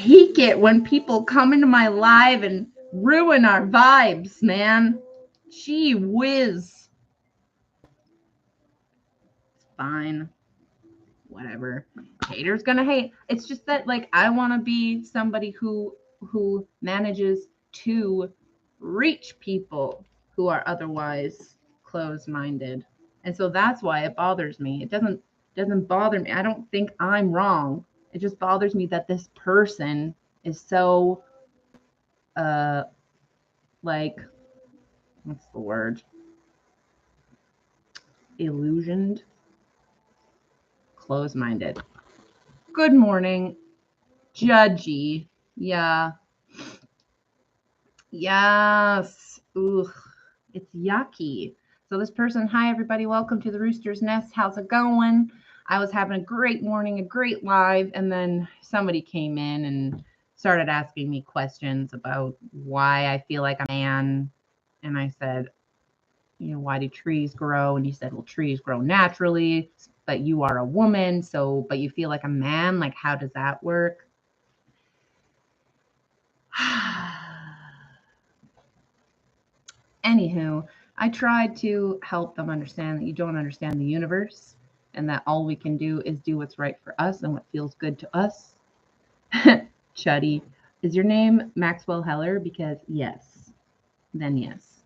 take it when people come into my live and ruin our vibes, man. Gee whiz. It's fine. Whatever. Haters gonna hate. It's just that like I want to be somebody who manages to reach people who are otherwise closed-minded. And so that's why it bothers me. It doesn't bother me. I don't think I'm wrong. It just bothers me that this person is so uh like what's the word? Illusioned, closed-minded. Good morning, judgy. Yeah. Yes. Ugh. It's yucky. So this person, hi everybody, welcome to the Rooster's Nest. How's it going? I was having a great morning, a great live, and then somebody came in and started asking me questions about why I feel like I'm a man. And I said, why do trees grow? And he said, well, trees grow naturally, but you are a woman, so but you feel like a man. Like, how does that work? Anywho, I tried to help them understand that you don't understand the universe and that all we can do is do what's right for us and what feels good to us. Chuddy. Is your name Maxwell Heller? Because yes. Then yes.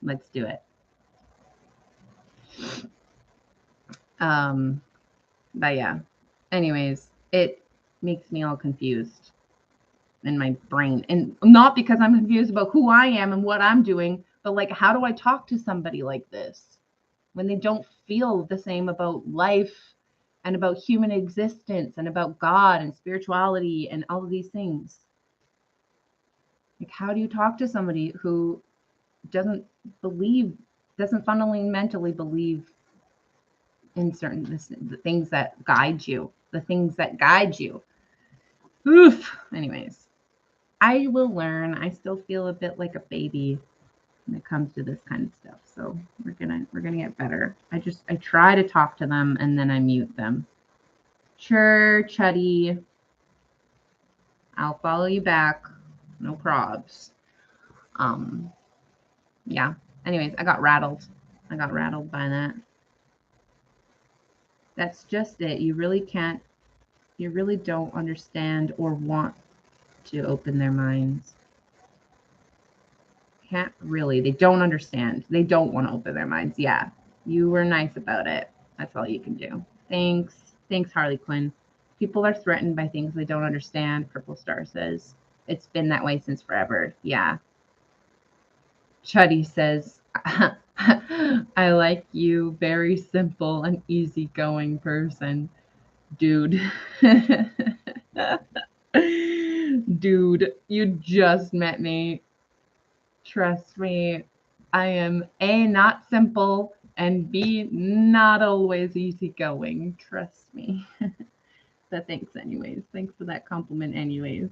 Let's do it. But yeah. Anyways, it makes me all confused in my brain. And not because I'm confused about who I am and what I'm doing, but like, how do I talk to somebody like this when they don't feel the same about life and about human existence and about God and spirituality and all of these things? Like, how do you talk to somebody who doesn't fundamentally believe in certain the things that guide you, Oof. Anyways, I will learn. I still feel a bit like a baby when it comes to this kind of stuff. So we're gonna get better. I try to talk to them and then I mute them. Sure, Chuddy. I'll follow you back. No probs. Yeah. Anyways, I got rattled by that. That's just it. You really don't understand or want to open their minds. Can't really. They don't understand. They don't want to open their minds. Yeah. You were nice about it. That's all you can do. Thanks. Thanks, Harley Quinn. People are threatened by things they don't understand, Purple Star says. It's been that way since forever. Yeah. Chuddy says, I like you, very simple and easygoing person. Dude. Dude, you just met me. Trust me, I am A, not simple, and B, not always easygoing. Trust me. But thanks anyways. Thanks for that compliment anyways.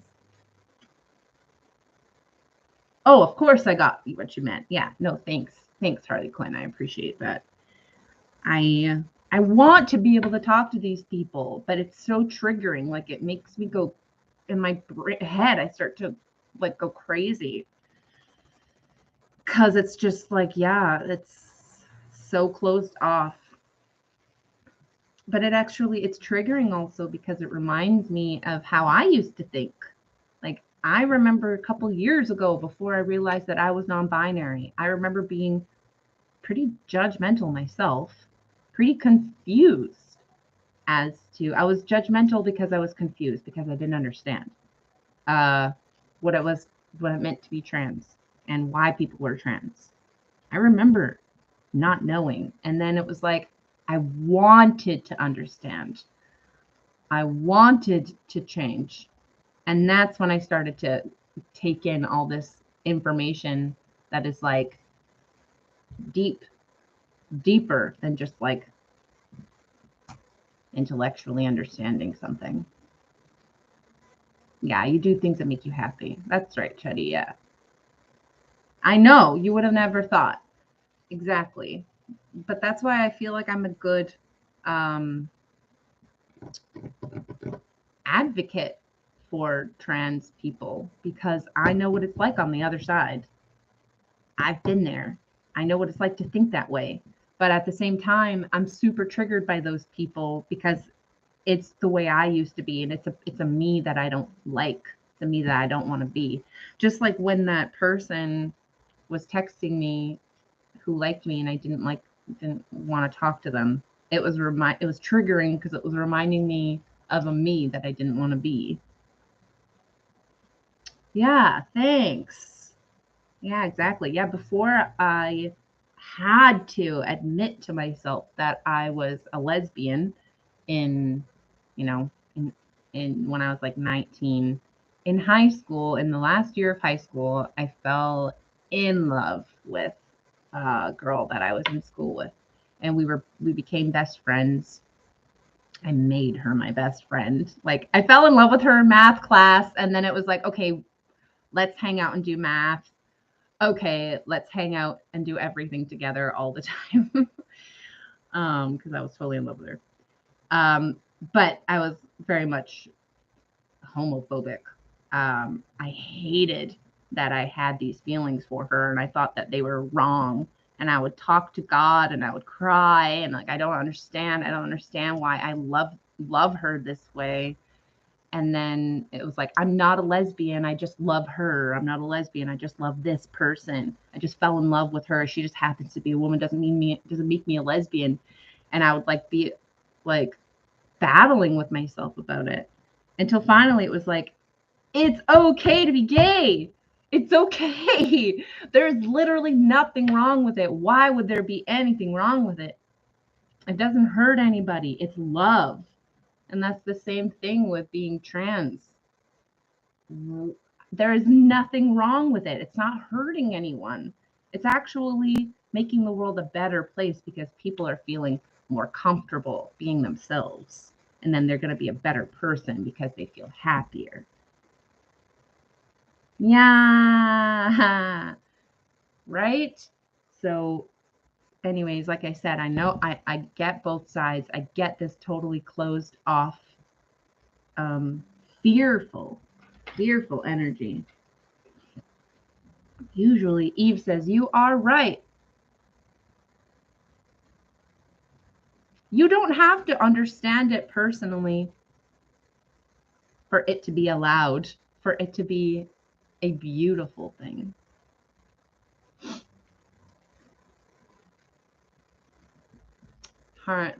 Oh, of course I got what you meant. Yeah, no, thanks. Thanks, Harley Quinn. I appreciate that. I want to be able to talk to these people, but it's so triggering. Like it makes me go in my head. I start to like go crazy because it's just like, yeah, it's so closed off. But it's triggering also because it reminds me of how I used to think. Like I remember a couple years ago before I realized that I was non-binary, I remember being pretty judgmental myself, pretty confused I was judgmental because I was confused because I didn't understand uh, what it meant to be trans and why people were trans. I remember not knowing. And then it was like, I wanted to understand. I wanted to change. And that's when I started to take in all this information that is like deeper than just like intellectually understanding something. Yeah, you do things that make you happy. That's right, Chetty. Yeah. I know you would have never thought. Exactly. But that's why I feel like I'm a good advocate for trans people because I know what it's like on the other side. I've been there. I know what it's like to think that way. But at the same time, I'm super triggered by those people because it's the way I used to be, and it's a me that I don't like. It's a me that I don't want to be. Just like when that person was texting me who liked me and I didn't want to talk to them. It was triggering because it was reminding me of a me that I didn't want to be. Yeah, thanks. Yeah, exactly. Yeah, before I had to admit to myself that I was a lesbian in, you know, in when I was like 19. In high school, in the last year of high school, I fell in love with a girl that I was in school with. And we became best friends. I made her my best friend. Like I fell in love with her in math class, and then it was like, okay, let's hang out and do math. Okay, let's hang out and do everything together all the time. Because I was totally in love with her. But I was very much homophobic. I hated that I had these feelings for her, and I thought that they were wrong. And I would talk to God, and I would cry, and like I don't understand. I don't understand why I love her this way. And then it was like, I'm not a lesbian. I just love her. I'm not a lesbian. I just love this person. I just fell in love with her. She just happens to be a woman. Doesn't make me a lesbian. And I would like be like battling with myself about it until finally it was like, it's okay to be gay. It's okay. There's literally nothing wrong with it. Why would there be anything wrong with it? It doesn't hurt anybody. It's love. And that's the same thing with being trans. There is nothing wrong with it. It's not hurting anyone. It's actually making the world a better place because people are feeling more comfortable being themselves. And then they're going to be a better person because they feel happier. Yeah. Right? So, anyways, like I said, I know I get both sides. I get this totally closed off, um, fearful energy. Usually, Eve says, you are right. You don't have to understand it personally for it to be allowed, for it to be a beautiful thing.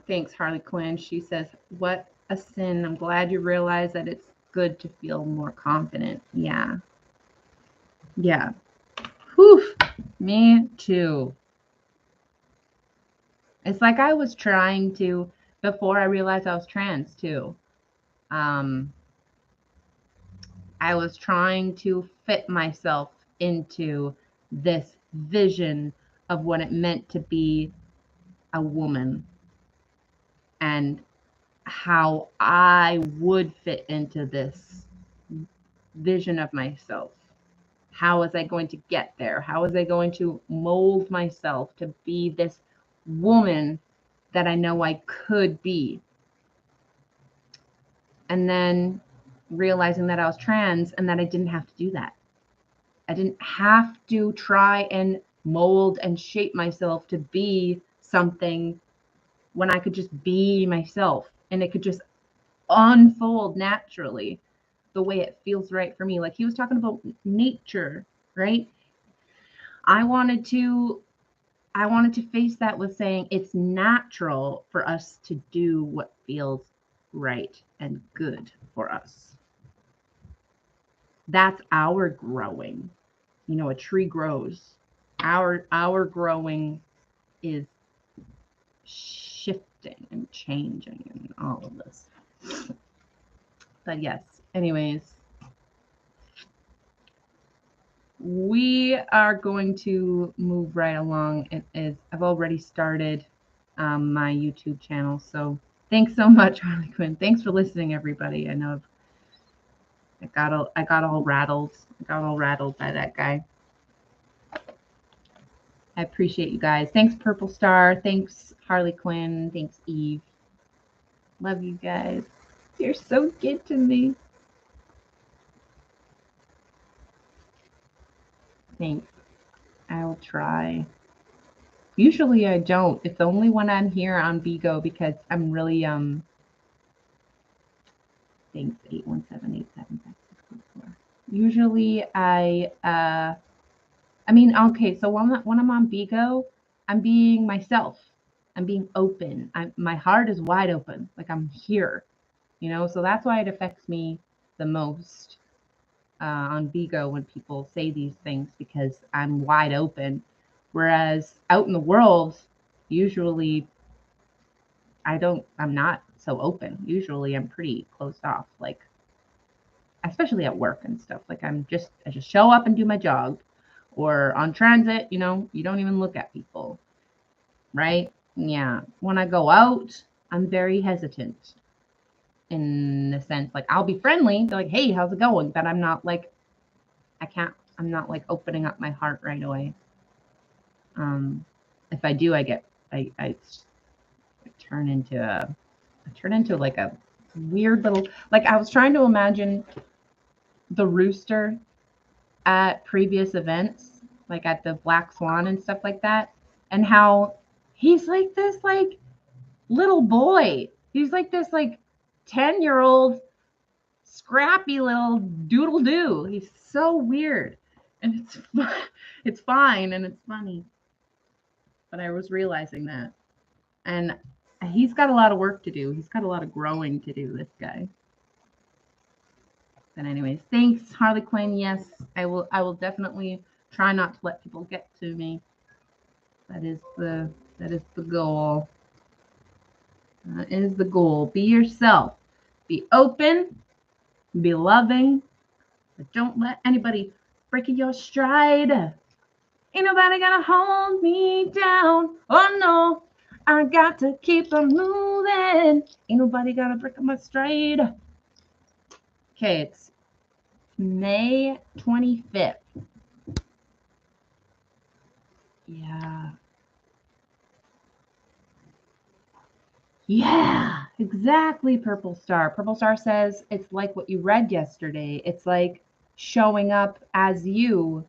Thanks, Harley Quinn. She says, what a sin. I'm glad you realize that it's good to feel more confident. Yeah. Yeah. Whew. Me too. It's like I was trying to, before I realized I was trans too. I was trying to fit myself into this vision of what it meant to be a woman and how I would fit into this vision of myself. How was I going to get there? How was I going to mold myself to be this woman that I know I could be? And then realizing that I was trans and that I didn't have to do that. I didn't have to try and mold and shape myself to be something when I could just be myself and it could just unfold naturally the way it feels right for me. Like he was talking about nature, right? I wanted to face that with saying it's natural for us to do what feels right and good for us. That's our growing. You know, a tree grows. Our growing is shifting and changing and all of this. But yes, anyways, we are going to move right along. I've already started my YouTube channel, so thanks so much, Harley Quinn. Thanks for listening, everybody. I know I got all rattled. I got all rattled by that guy. I appreciate you guys. Thanks, Purple Star. Thanks, Harley Quinn. Thanks, Eve. Love you guys. You're so good to me. Thanks. I'll try. Usually I don't. It's only when I'm here on Vigo because I'm really thanks 817875644. Usually I mean, okay, so when I'm on Vigo, I'm being myself. I'm being open. My heart is wide open. Like I'm here, so that's why it affects me the most on Vigo when people say these things because I'm wide open. Whereas out in the world, usually I'm not so open. Usually I'm pretty closed off, like especially at work and stuff. Like I just show up and do my job. Or on transit, you don't even look at people, right? Yeah. When I go out, I'm very hesitant in the sense like I'll be friendly. They're like, hey, how's it going? But I'm not like I'm not like opening up my heart right away. If I do, I turn into like a weird little, like I was trying to imagine the rooster at previous events, like at the Black Swan and stuff like that, and how he's like this like little boy. He's like this like 10-year-old scrappy little doodle doo. He's so weird. And it's fine and it's funny. But I was realizing that. And he's got a lot of work to do. He's got a lot of growing to do, this guy. But anyways, thanks, Harley Quinn. Yes, I will definitely try not to let people get to me. That is the goal. That is the goal. Be yourself. Be open. Be loving. But don't let anybody break your stride. Ain't nobody gonna hold me down. Oh no. I got to keep on moving. Ain't nobody gonna break my stride. Okay, it's May 25th. Yeah. Yeah, exactly, Purple Star. Purple Star says it's like what you read yesterday. It's like showing up as you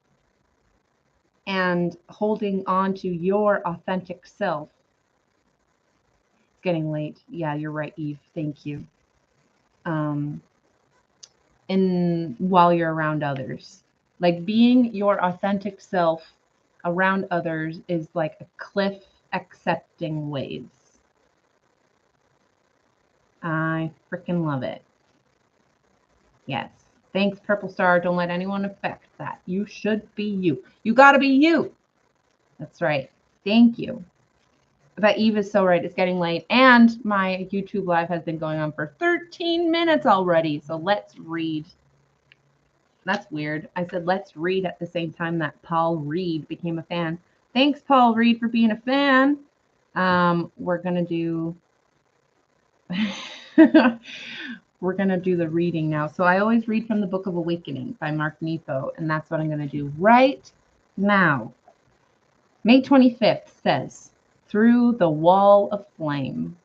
and holding on to your authentic self. It's getting late. Yeah, you're right, Eve. Thank you. And while you're around others, like being your authentic self around others is like a cliff accepting waves. I freaking love it. Yes. Thanks, Purple Star. Don't let anyone affect that. You should be you. You got to be you. That's right. Thank you. But Eve is so right. It's getting late. And my YouTube live has been going on for 13 minutes already. So let's read. That's weird. I said let's read at the same time that Paul Reed became a fan. Thanks, Paul Reed, for being a fan. We're going to do... We're going to do the reading now. So I always read from the Book of Awakening by Mark Nepo, and that's what I'm going to do right now. May 25th says, Through the Wall of Flame.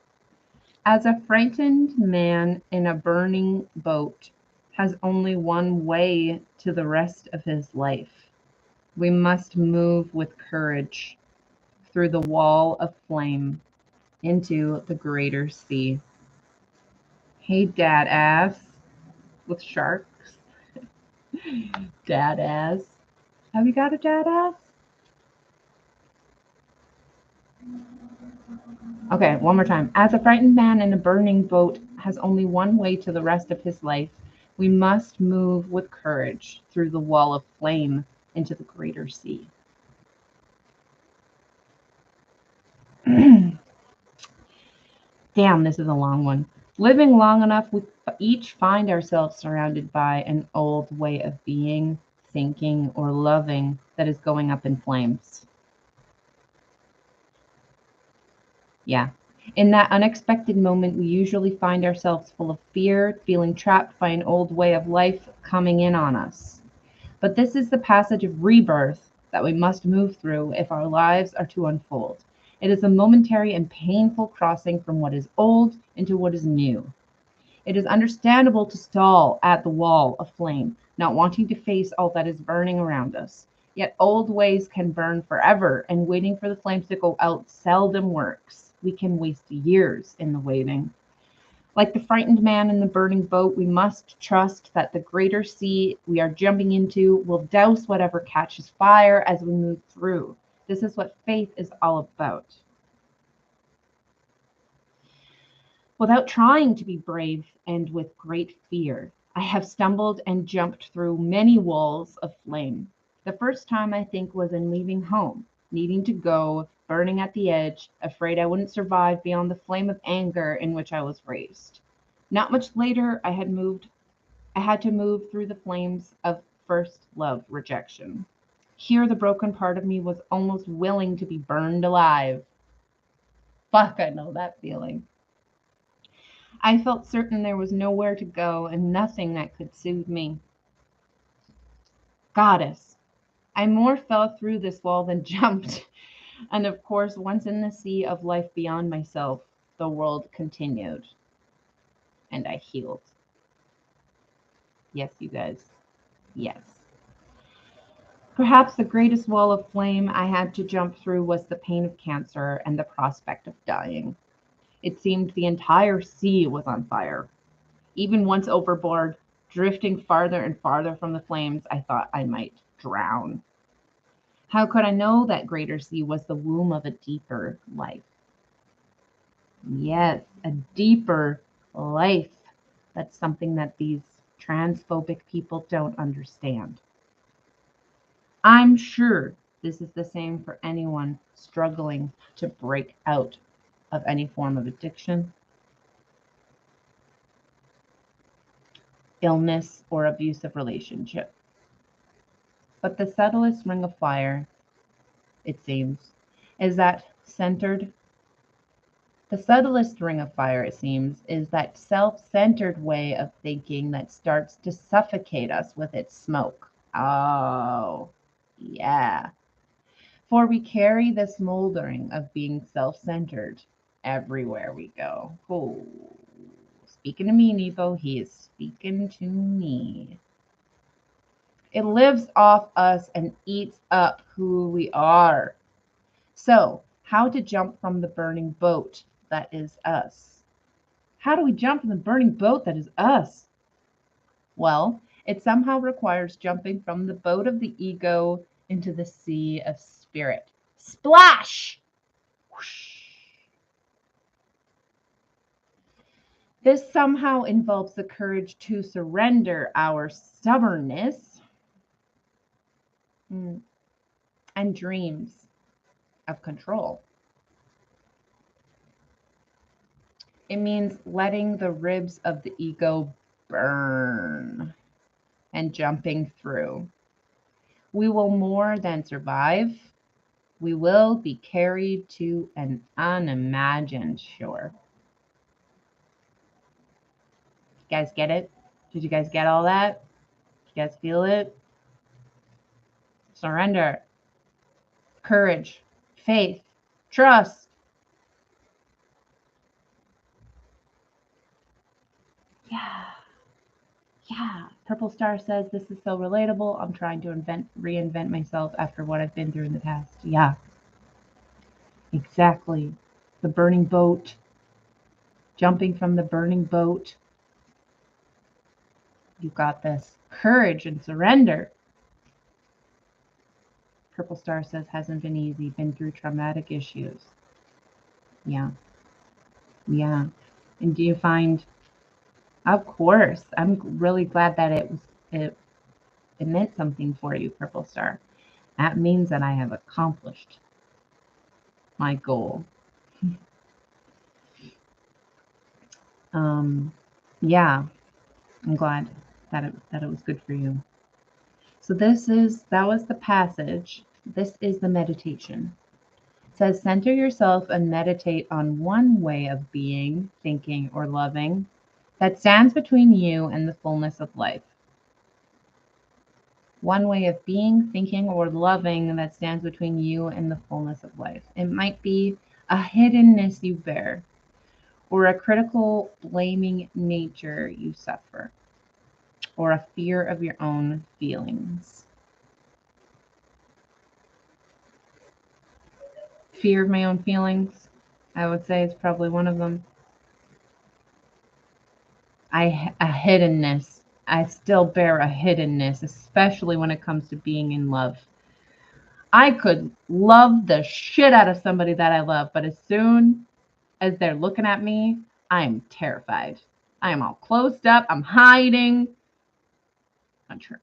As a frightened man in a burning boat has only one way to the rest of his life, we must move with courage through the wall of flame into the greater sea. Hey, dad ass with sharks. Dad ass. Have you got a dad ass? Okay, one more time. As a frightened man in a burning boat has only one way to the rest of his life, we must move with courage through the wall of flame into the greater sea. Damn, this is a long one. Living long enough, we each find ourselves surrounded by an old way of being, thinking, or loving that is going up in flames. Yeah. In that unexpected moment, we usually find ourselves full of fear, feeling trapped by an old way of life coming in on us. But this is the passage of rebirth that we must move through if our lives are to unfold. It is a momentary and painful crossing from what is old into what is new. It is understandable to stall at the wall of flame, not wanting to face all that is burning around us. Yet old ways can burn forever, and waiting for the flames to go out seldom works. We can waste years in the waiting. Like the frightened man in the burning boat, we must trust that the greater sea we are jumping into will douse whatever catches fire as we move through. This is what faith is all about. Without trying to be brave and with great fear, I have stumbled and jumped through many walls of flame. The first time, I think, was in leaving home, needing to go, burning at the edge, afraid I wouldn't survive beyond the flame of anger in which I was raised. Not much later, I had to move through the flames of first love rejection. Here, the broken part of me was almost willing to be burned alive. Fuck, I know that feeling. I felt certain there was nowhere to go and nothing that could soothe me. Goddess, I more fell through this wall than jumped. And of course, once in the sea of life beyond myself, the world continued. And I healed. Yes, you guys. Yes. Perhaps the greatest wall of flame I had to jump through was the pain of cancer and the prospect of dying. It seemed the entire sea was on fire. Even once overboard, drifting farther and farther from the flames, I thought I might drown. How could I know that greater sea was the womb of a deeper life? Yes, a deeper life. That's something that these transphobic people don't understand. I'm sure this is the same for anyone struggling to break out of any form of addiction, illness, or abusive relationship. But the subtlest ring of fire, it seems, is that centered. The subtlest ring of fire, it seems, is that self centered way of thinking that starts to suffocate us with its smoke. Oh, yeah. For we carry the smoldering of being self centered everywhere we go. Oh, speaking to me, Nepo, he is speaking to me. It lives off us and eats up who we are. So, how to jump from the burning boat that is us? How do we jump from the burning boat that is us? Well, it somehow requires jumping from the boat of the ego into the sea of spirit. Splash! Whoosh. This somehow involves the courage to surrender our stubbornness and dreams of control. It means letting the ribs of the ego burn and jumping through. We will more than survive. We will be carried to an unimagined shore. You guys get it? Did you guys get all that? You guys feel it? Surrender, courage, faith, trust. Yeah. Yeah. Purple Star says this is so relatable. I'm trying to reinvent myself after what I've been through in the past. Yeah. Exactly. The burning boat, jumping from the burning boat. You got this. Courage and surrender. Purple Star says hasn't been easy, been through traumatic issues. Yeah. Yeah. And do you find, of course, I'm really glad that it meant something for you, Purple Star. That means that I have accomplished my goal. Yeah, I'm glad that it was good for you. So that was the passage. This is the meditation. It says center yourself and meditate on one way of being, thinking, or loving that stands between you and the fullness of life. One way of being, thinking, or loving that stands between you and the fullness of life. It might be a hiddenness you bear, or a critical, blaming nature you suffer, or a fear of your own feelings. Fear of my own feelings, I would say, is probably one of them. A hiddenness. I still bear a hiddenness, especially when it comes to being in love. I could love the shit out of somebody that I love, but as soon as they're looking at me, I am terrified. I am all closed up. I'm hiding.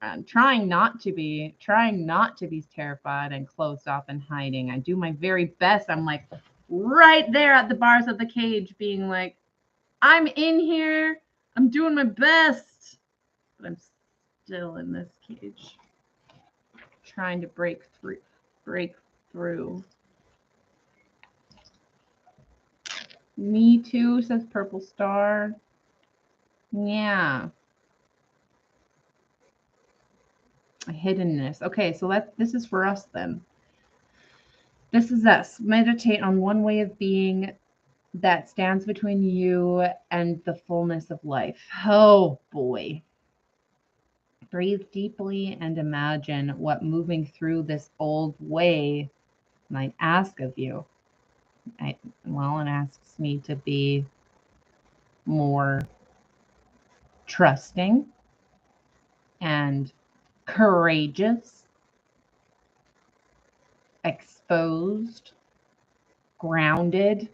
I'm trying not to be terrified and closed off and hiding. I do my very best. I'm like right there at the bars of the cage, being like, I'm in here. I'm doing my best, but I'm still in this cage, trying to break through. Me too, says Purple Star. Yeah. A hiddenness. Okay, so this is for us then. This is us. Meditate on one way of being that stands between you and the fullness of life. Oh boy. Breathe deeply and imagine what moving through this old way might ask of you. It asks me to be more trusting and courageous, exposed, grounded,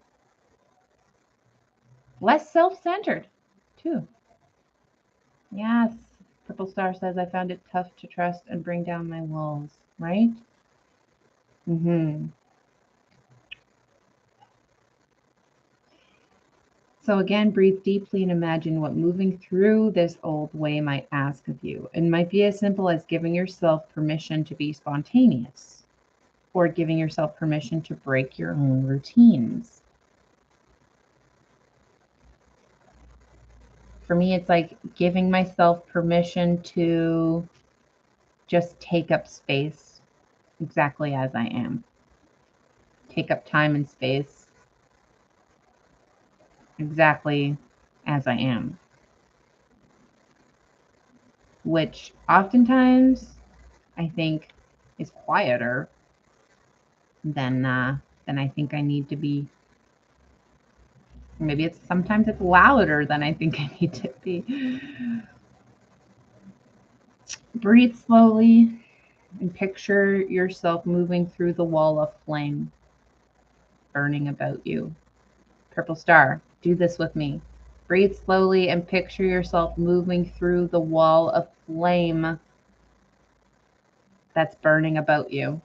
less self-centered too. Yes, Purple Star says, I found it tough to trust and bring down my walls, right? So again, breathe deeply and imagine what moving through this old way might ask of you. It might be as simple as giving yourself permission to be spontaneous, or giving yourself permission to break your own routines. For me, it's like giving myself permission to just take up space exactly as I am. Take up time and space exactly as I am. Which oftentimes I think is quieter than I think I need to be. Maybe sometimes it's louder than I think I need to be. Breathe slowly and picture yourself moving through the wall of flame burning about you. Purple Star, do this with me. Breathe slowly and picture yourself moving through the wall of flame that's burning about you.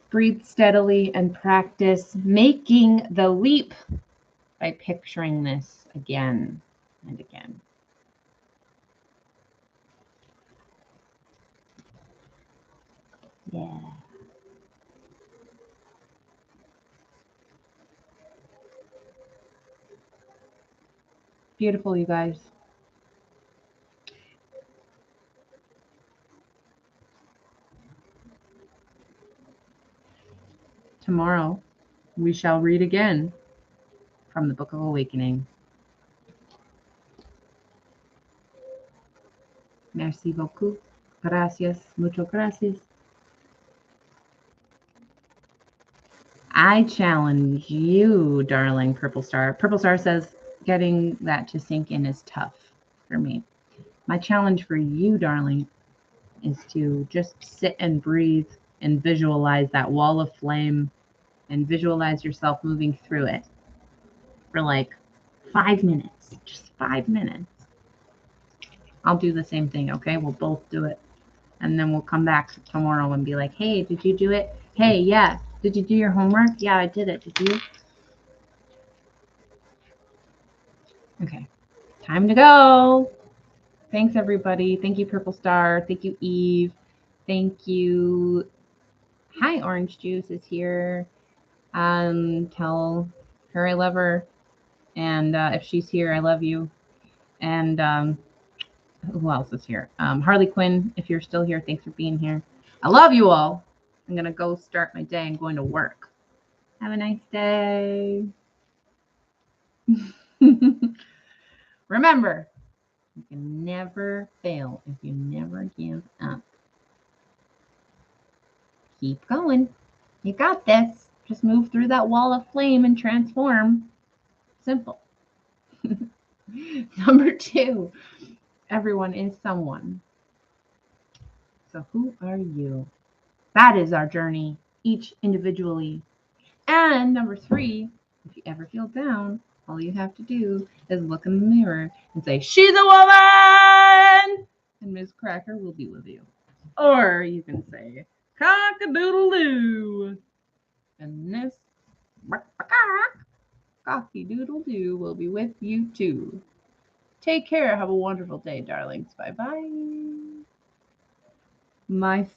Breathe steadily and practice making the leap by picturing this again and again. Yeah. Beautiful, you guys. Tomorrow, we shall read again from the Book of Awakening. Merci beaucoup. Gracias. Muchas gracias. I challenge you, darling Purple Star. Purple Star says getting that to sink in is tough for me. My challenge for you, darling, is to just sit and breathe and visualize that wall of flame and visualize yourself moving through it for like 5 minutes, just 5 minutes. I'll do the same thing, okay? We'll both do it. And then we'll come back tomorrow and be like, hey, did you do it? Hey, yeah. Did you do your homework? Yeah, I did it. Did you? Okay. Time to go. Thanks, everybody. Thank you, Purple Star. Thank you, Eve. Thank you. Hi, Orange Juice is here. Tell her I love her. And if she's here, I love you. And who else is here? Harley Quinn, if you're still here, thanks for being here. I love you all. I'm going to go start my day. I'm going to work. Have a nice day. Remember, you can never fail if you never give up. Keep going. You got this. Just move through that wall of flame and transform. Simple. Number 2, everyone is someone. So who are you? That is our journey, each individually. And number 3, if you ever feel down, all you have to do is look in the mirror and say, "She's a woman!" And Miss Cracker will be with you. Or you can say, "Cock-a-doodle-doo!" And Miss Cocky-doodle-doo will be with you too. Take care. Have a wonderful day, darlings. Bye-bye. My